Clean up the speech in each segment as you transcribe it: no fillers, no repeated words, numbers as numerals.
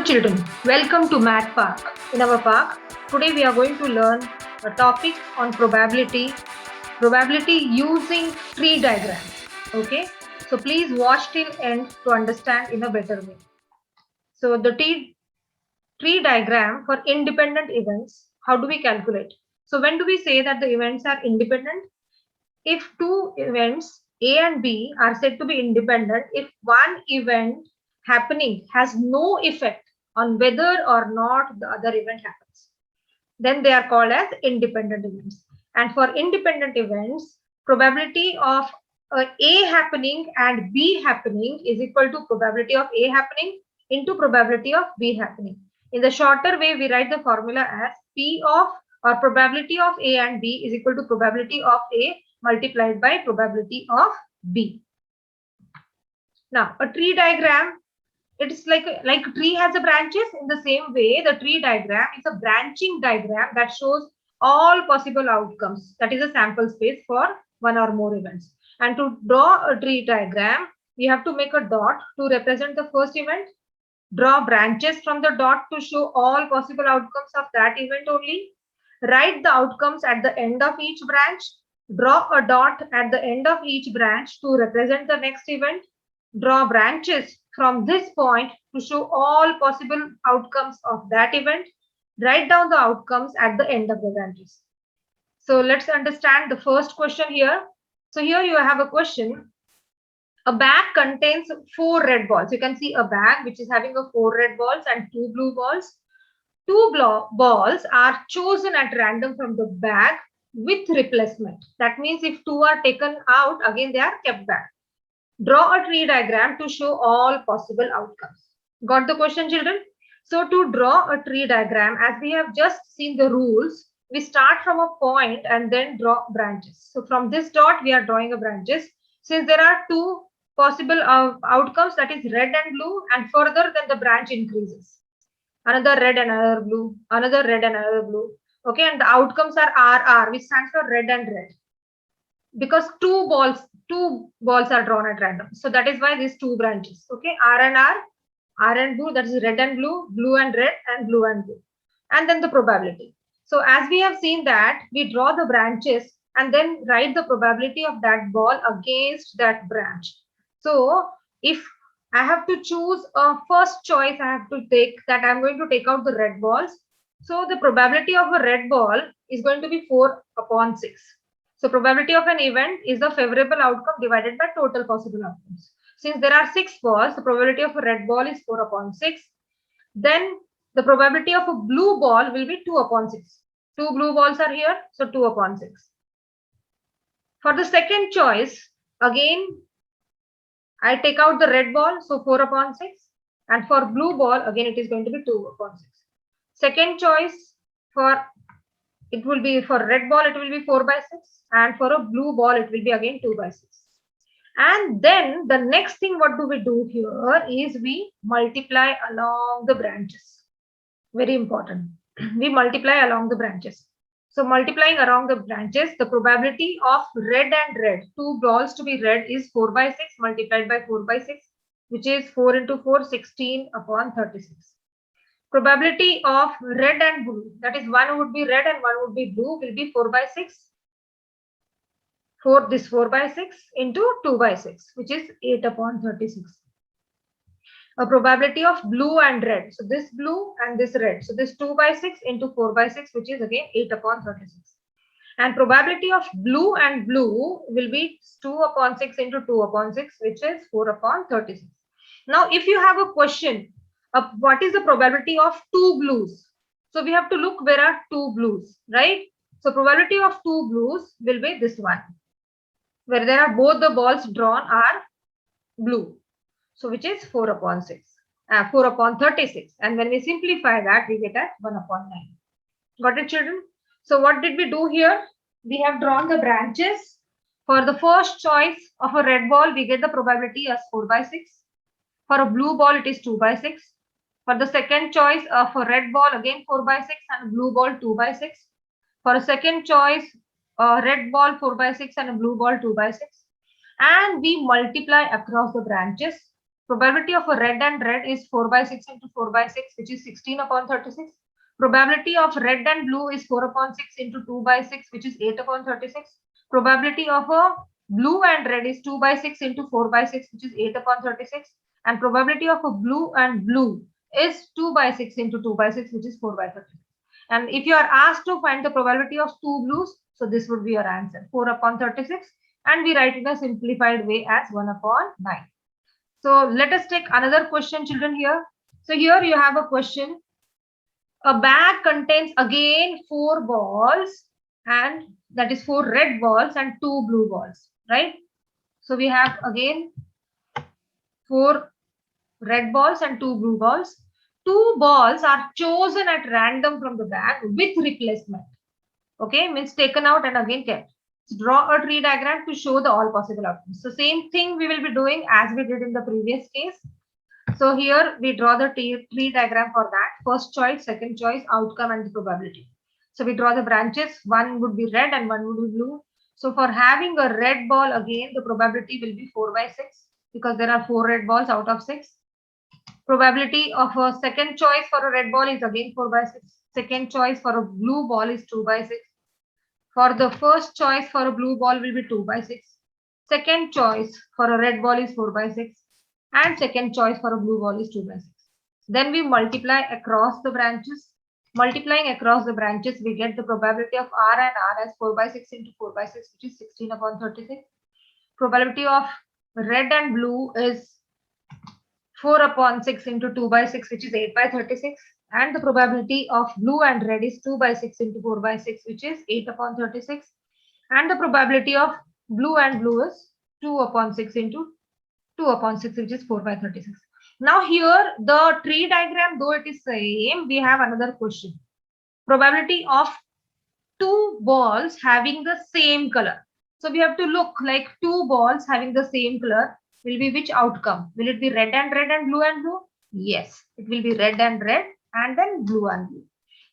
Hello children, welcome to Math Park. In our park, today we are going to learn a topic on probability using tree diagram. Okay, so please watch till end to understand in a better way. So the tree diagram for independent events, how do we calculate? So when do we say that the events are independent? If two events A and B are said to be independent, if one event happening has no effect on whether or not the other event happens, then they are called as independent events. And for independent events, probability of A happening and B happening is equal to probability of A happening into probability of B happening. In the shorter way, we write the formula as P of or probability of A and B is equal to probability of A multiplied by probability of B. Now, a tree diagram, it's like tree has a branches. In the same way, the tree diagram is a branching diagram that shows all possible outcomes. That is a sample space for one or more events. And to draw a tree diagram, we have to make a dot to represent the first event, draw branches from the dot to show all possible outcomes of that event only, write the outcomes at the end of each branch, draw a dot at the end of each branch to represent the next event, draw branches from this point to show all possible outcomes of that event, write down the outcomes at the end of the branches. So let's understand the first question here. So here you have a question. A bag contains 4 red balls. You can see a bag which is having 4 red balls and 2 blue balls. 2 balls are chosen at random from the bag with replacement. That means if 2 are taken out, again they are kept back. Draw a tree diagram to show all possible outcomes. Got the question, children? So to draw a tree diagram, as we have just seen the rules, we start from a point and then draw branches. So from this dot, we are drawing a branches. Since there are 2 possible outcomes, that is red and blue, and further then the branch increases. Another red and another blue, another red and another blue. Okay, and the outcomes are RR, which stands for red and red. Because two balls are drawn at random. So that is why these 2 branches. Okay, R and blue, that is red and blue, blue and red, and blue and blue. And then the probability. So as we have seen that, we draw the branches and then write the probability of that ball against that branch. So if I have to choose a first choice, I have to take that I'm going to take out the red balls. So the probability of a red ball is going to be 4 upon 6. So probability of an event is the favorable outcome divided by total possible outcomes. Since there are 6 balls, the probability of a red ball is 4 upon 6. Then the probability of a blue ball will be 2 upon 6. 2 blue balls are here, so 2 upon 6. For the second choice, again, I take out the red ball, so 4 upon 6. And for blue ball, again, it is going to be 2 upon 6. Second choice, it will be for red ball, it will be 4 by 6. And for a blue ball, it will be again 2 by 6. And then the next thing, what do we do here is we multiply along the branches. Very important. We multiply along the branches. So multiplying along the branches, the probability of red and red, 2 balls to be red is 4 by 6 multiplied by 4 by 6, which is 4 into 4, 16 upon 36. Probability of red and blue, that is one would be red and one would be blue, will be 4 by 6. 4 by 6 into 2 by 6, which is 8 upon 36. A probability of blue and red. So this blue and this red. So this 2 by 6 into 4 by 6, which is again 8 upon 36. And probability of blue and blue will be 2 upon 6 into 2 upon 6, which is 4 upon 36. Now, if you have a question, what is the probability of 2 blues? So we have to look where are 2 blues, right? So probability of 2 blues will be this one, where there are both the balls drawn are blue. So which is 4 upon 6, 4 upon 36. And when we simplify that, we get at 1 upon 9. Got it, children? So what did we do here? We have drawn the branches. For the first choice of a red ball, we get the probability as 4 by 6. For a blue ball, it is 2 by 6. For the second choice of a red ball, again 4 by 6 and a blue ball 2 by 6. For a second choice, a red ball 4 by 6 and a blue ball 2 by 6. And we multiply across the branches. Probability of a red and red is 4 by 6 into 4 by 6, which is 16 upon 36. Probability of red and blue is 4 upon 6 into 2 by 6, which is 8 upon 36. Probability of a blue and red is 2 by 6 into 4 by 6, which is 8 upon 36. And probability of a blue and blue is 2 by 6 into 2 by 6, which is 4 by 36. And if you are asked to find the probability of two blues, so this would be your answer, 4 upon 36. And we write it in a simplified way as 1 upon 9. So let us take another question, children, here. So here you have a question. A bag contains again 4 balls, and that is 4 red balls and 2 blue balls, right? So we have again 4 red balls and 2 blue balls. 2 balls are chosen at random from the bag with replacement. Okay, means taken out and again kept. So draw a tree diagram to show the all possible outcomes. So same thing we will be doing as we did in the previous case. So here we draw the tree diagram for that. First choice, second choice, outcome, and the probability. So we draw the branches. One would be red and one would be blue. So for having a red ball, again, the probability will be 4 by 6 because there are 4 red balls out of 6. Probability of a second choice for a red ball is again 4 by 6. Second choice for a blue ball is 2 by 6. For the first choice for a blue ball will be 2 by 6. Second choice for a red ball is 4 by 6. And second choice for a blue ball is 2 by 6. Then we multiply across the branches. Multiplying across the branches, we get the probability of R and R as 4 by 6 into 4 by 6, which is 16 upon 36. Probability of red and blue is 4 upon 6 into 2 by 6, which is 8 by 36. And the probability of blue and red is 2 by 6 into 4 by 6, which is 8 upon 36. And the probability of blue and blue is 2 upon 6 into 2 upon 6, which is 4 by 36. Now here, the tree diagram, though it is same, we have another question. Probability of 2 balls having the same color. So we have to look like 2 balls having the same color will be which outcome? Will it be red and red and blue and blue? Yes, it will be red and red and then blue and blue.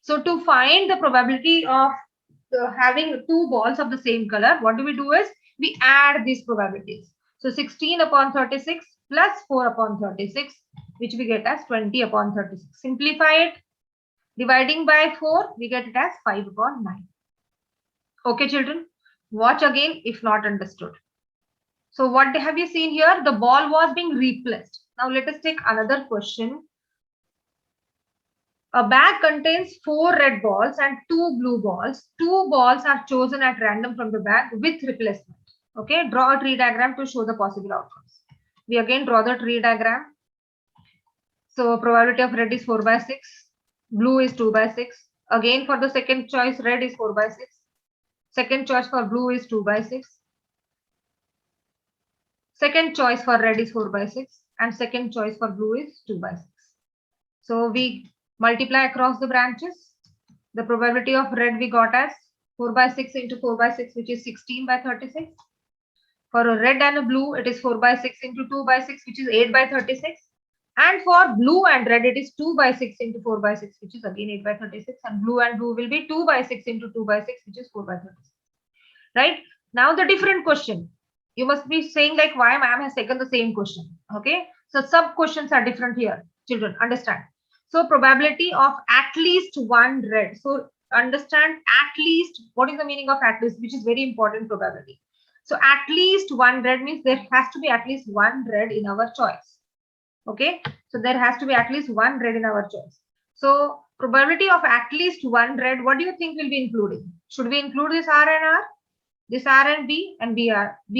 So to find the probability of having 2 balls of the same color, what do we do is we add these probabilities. So 16 upon 36 plus 4 upon 36, which we get as 20 upon 36. Simplify it. Dividing by 4, we get it as 5 upon 9. Okay, children, watch again if not understood. So what have you seen here? The ball was being replaced. Now let us take another question. A bag contains 4 red balls and 2 blue balls. 2 balls are chosen at random from the bag with replacement. Okay, draw a tree diagram to show the possible outcomes. We again draw the tree diagram. So probability of red is 4 by 6. Blue is 2 by 6. Again for the second choice, red is 4 by 6. Second choice for blue is 2 by 6. Second choice for red is 4 by 6. And second choice for blue is 2 by 6. So we multiply across the branches. The probability of red we got as 4 by 6 into 4 by 6, which is 16 by 36. For a red and a blue, it is 4 by 6 into 2 by 6, which is 8 by 36. And for blue and red, it is 2 by 6 into 4 by 6, which is again 8 by 36. And blue and blue will be 2 by 6 into 2 by 6, which is 4 by 36. Right? Now the different question. You must be saying like why ma'am has taken the same question. Okay? So sub questions are different here. Children, understand. So probability of at least one red. So understand at least, what is the meaning of at least, which is very important probability. So at least one red means there has to be at least one red in our choice. Okay, so there has to be at least one red in our choice. So probability of at least one red, what do you think will be including? Should we include this R and R? This R and B and B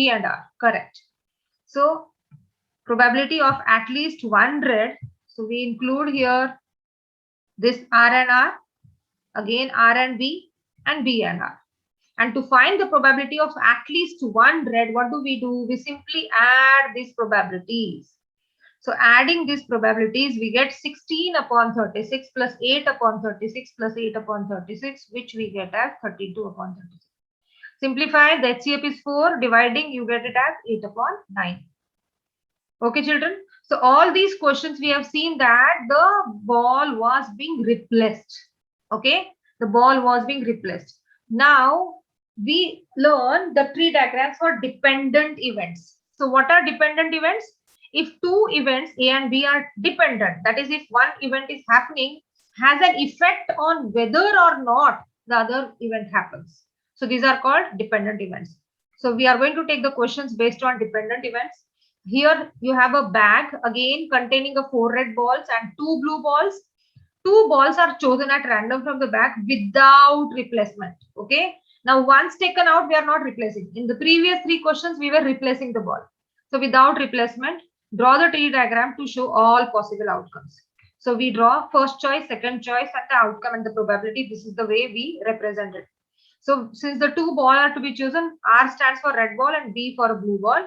and R, correct. So probability of at least one red. So we include here this R and R, again R and B and R. And to find the probability of at least one red, what do? We simply add these probabilities. So adding these probabilities, we get 16 upon 36 plus 8 upon 36 plus 8 upon 36, which we get as 32 upon 36. Simplify, the HCF is 4, dividing, you get it as 8 upon 9. Okay, children. So all these questions, we have seen that the ball was being replaced. Okay, the ball was being replaced. Now we learn the tree diagrams for dependent events. So what are dependent events? if two events A and B are dependent, that is if one event is happening, has an effect on whether or not the other event happens. So these are called dependent events. So we are going to take the questions based on dependent events. Here you have a bag again containing a 4 red balls and 2 blue balls. 2 balls are chosen at random from the bag without replacement. Okay. Now once taken out, we are not replacing. In the previous 3 questions, we were replacing the ball. So without replacement, draw the tree diagram to show all possible outcomes. So we draw first choice, second choice, and the outcome and the probability. This is the way we represent it. So since the 2 balls are to be chosen, R stands for red ball and B for a blue ball.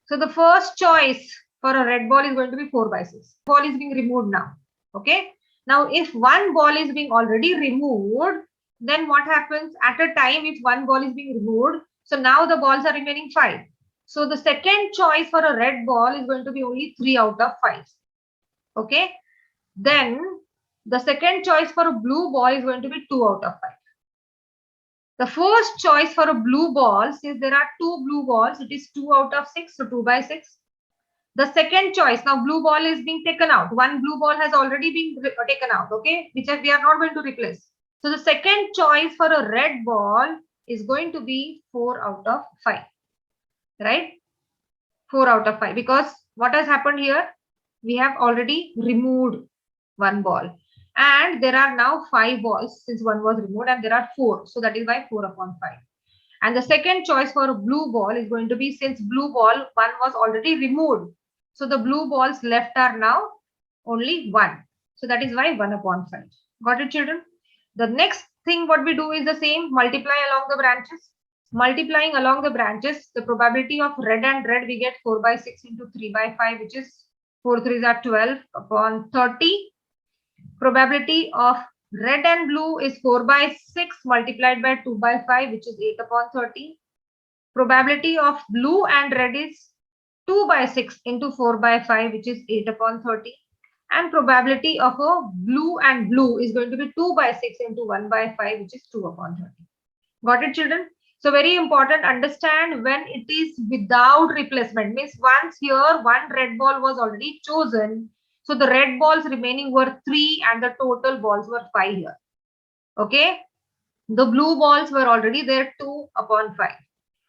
So the first choice for a red ball is going to be 4 by 6. Ball is being removed now. Okay. Now if one ball is being already removed, then what happens at a time if one ball is being removed? So now the balls are remaining 5. So the second choice for a red ball is going to be only 3 out of 5. Okay. Then the second choice for a blue ball is going to be 2 out of 5. The first choice for a blue ball, since there are 2 blue balls, it is 2 out of 6, so 2 by 6. The second choice, now blue ball is being taken out. One blue ball has already been taken out, okay, which we are not going to replace. So the second choice for a red ball is going to be 4 out of 5, right? 4 out of 5, because what has happened here? We have already removed one ball. And there are now 5 balls since one was removed and there are 4. So that is why 4 upon 5. And the second choice for a blue ball is going to be, since blue ball, one was already removed. So the blue balls left are now only 1. So that is why 1 upon 5. Got it, children? The next thing what we do is the same, multiply along the branches. Multiplying along the branches, the probability of red and red, we get 4 by 6 into 3 by 5, which is 4 3s are 12 upon 30. Probability of red and blue is 4 by 6 multiplied by 2 by 5, which is 8 upon 30. Probability of blue and red is 2 by 6 into 4 by 5, which is 8 upon 30. And probability of a blue and blue is going to be 2 by 6 into 1 by 5, which is 2 upon 30. Got it, children? So very important, understand when it is without replacement. Means once here one red ball was already chosen. So the red balls remaining were 3 and the total balls were 5 here. Okay. The blue balls were already there 2 upon 5.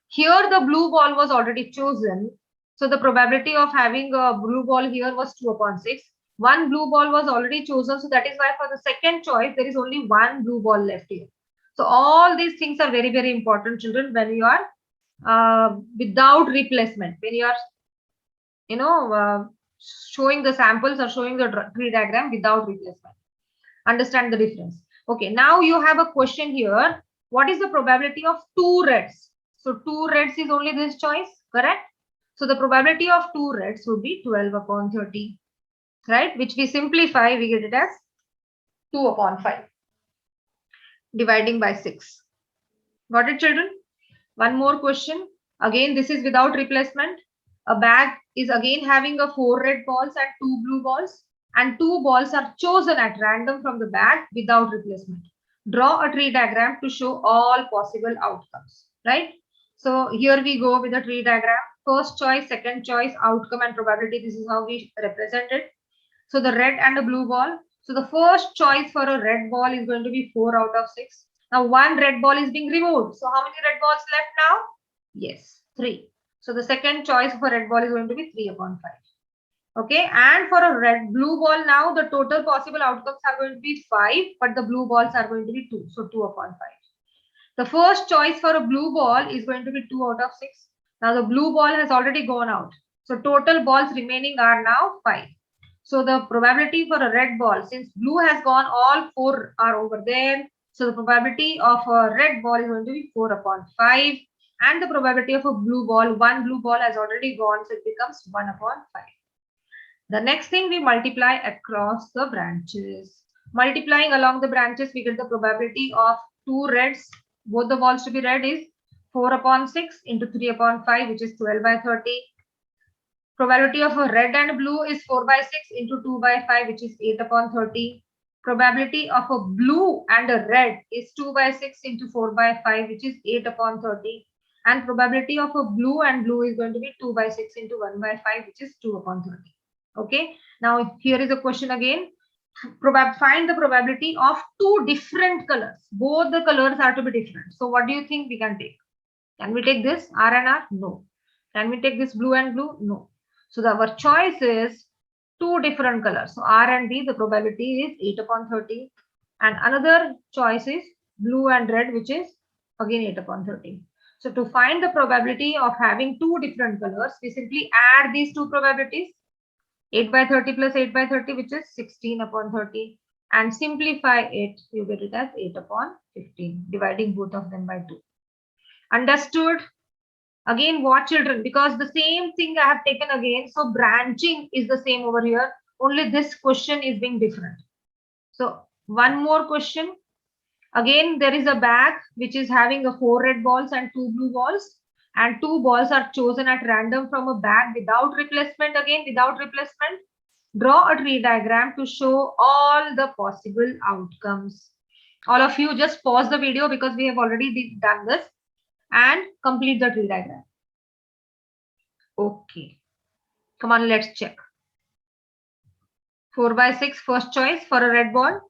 Here the blue ball was already chosen. So the probability of having a blue ball here was 2 upon 6. One blue ball was already chosen. So that is why for the second choice, there is only one blue ball left here. So all these things are very, very important, children, when you are without replacement, when you are, showing the samples or showing the tree diagram without replacement. Understand the difference. Okay, now you have a question here. What is the probability of 2 reds? So 2 reds is only this choice, correct? So the probability of 2 reds would be 12 upon 30, right? Which we simplify, we get it as 2 upon 5. Dividing by 6. Got it, children? One more question. Again, this is without replacement. A bag is again having a 4 red balls and 2 blue balls, and 2 balls are chosen at random from the bag without replacement. Draw a tree diagram to show all possible outcomes, right? So here we go with the tree diagram. First choice, second choice, outcome and probability. This is how we represent it. So the red and the blue ball. So the first choice for a red ball is going to be 4 out of 6. Now one red ball is being removed. So how many red balls left now? Yes, 3. So the second choice for red ball is going to be 3 upon 5. Okay, and for a red blue ball now, the total possible outcomes are going to be 5, but the blue balls are going to be 2. So 2 upon 5. The first choice for a blue ball is going to be 2 out of 6. Now the blue ball has already gone out. So total balls remaining are now 5. So the probability for a red ball, since blue has gone, all 4 are over there. So the probability of a red ball is going to be 4 upon 5. And the probability of a blue ball, one blue ball has already gone, so it becomes 1 upon 5. The next thing, we multiply across the branches. Multiplying along the branches, we get the probability of 2 reds, both the balls to be red, is 4 upon 6 into 3 upon 5, which is 12 by 30. Probability of a red and blue is 4 by 6 into 2 by 5, which is 8 upon 30. Probability of a blue and a red is 2 by 6 into 4 by 5, which is 8 upon 30. And probability of a blue and blue is going to be 2 by 6 into 1 by 5, which is 2 upon 30. Okay. Now here is a question again. Find the probability of two different colors. Both the colors are to be different. So what do you think we can take? Can we take this R and R? No. Can we take this blue and blue? No. So our choice is two different colors. So R and B, the probability is 8 upon 30. And another choice is blue and red, which is again 8 upon 30. So to find the probability of having two different colors, we simply add these two probabilities. 8 by 30 plus 8 by 30, which is 16 upon 30. And simplify it, you get it as 8 upon 15, dividing both of them by 2. Understood? Again, what children? Because the same thing I have taken again. So branching is the same over here. Only this question is being different. So one more question. Again, there is a bag which is having a 4 red balls and 2 blue balls. And 2 balls are chosen at random from a bag without replacement. Again, without replacement. Draw a tree diagram to show all the possible outcomes. All of you just pause the video because we have already done this and complete the tree diagram. Okay. Come on, let's check. 4 by 6, first choice for a red ball.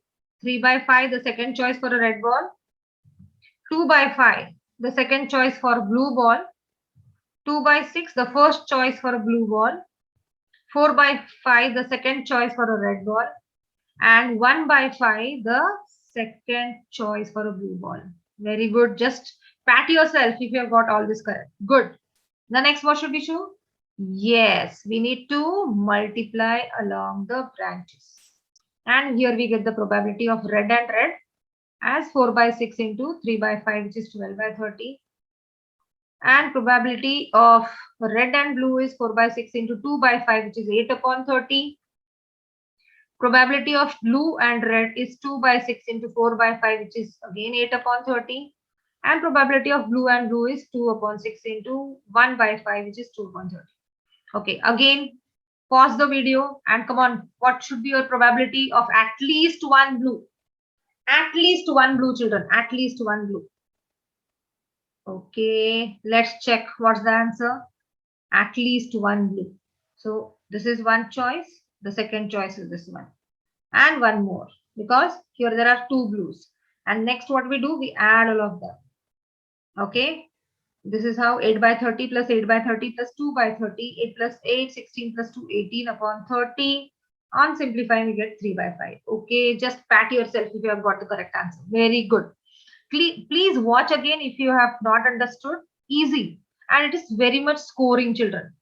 3 by 5, the second choice for a red ball. 2 by 5, the second choice for blue ball. 2 by 6, the first choice for a blue ball. 4 by 5, the second choice for a red ball. And 1 by 5, the second choice for a blue ball. Very good. Just pat yourself if you have got all this correct. Good. The next, what should we show? Yes, we need to multiply along the branches. And here we get the probability of red and red as 4 by 6 into 3 by 5, which is 12 by 30. And probability of red and blue is 4 by 6 into 2 by 5, which is 8 upon 30. Probability of blue and red is 2 by 6 into 4 by 5, which is again 8 upon 30. And probability of blue and blue is 2 upon 6 into 1 by 5, which is 2 upon 30. Okay, again, pause the video and come on. What should be your probability of at least one blue? At least one blue, children. At least one blue. Okay, let's check what's the answer. At least one blue. So this is one choice. The second choice is this one. And one more, because here there are two blues. And next what we do, we add all of them. Okay, this is how 8 by 30 plus 8 by 30 plus 2 by 30, 8 plus 8, 16 plus 2, 18 upon 30. On simplifying, we get 3 by 5. Okay, just pat yourself if you have got the correct answer. Very good. Please watch again if you have not understood. Easy. And it is very much scoring, children.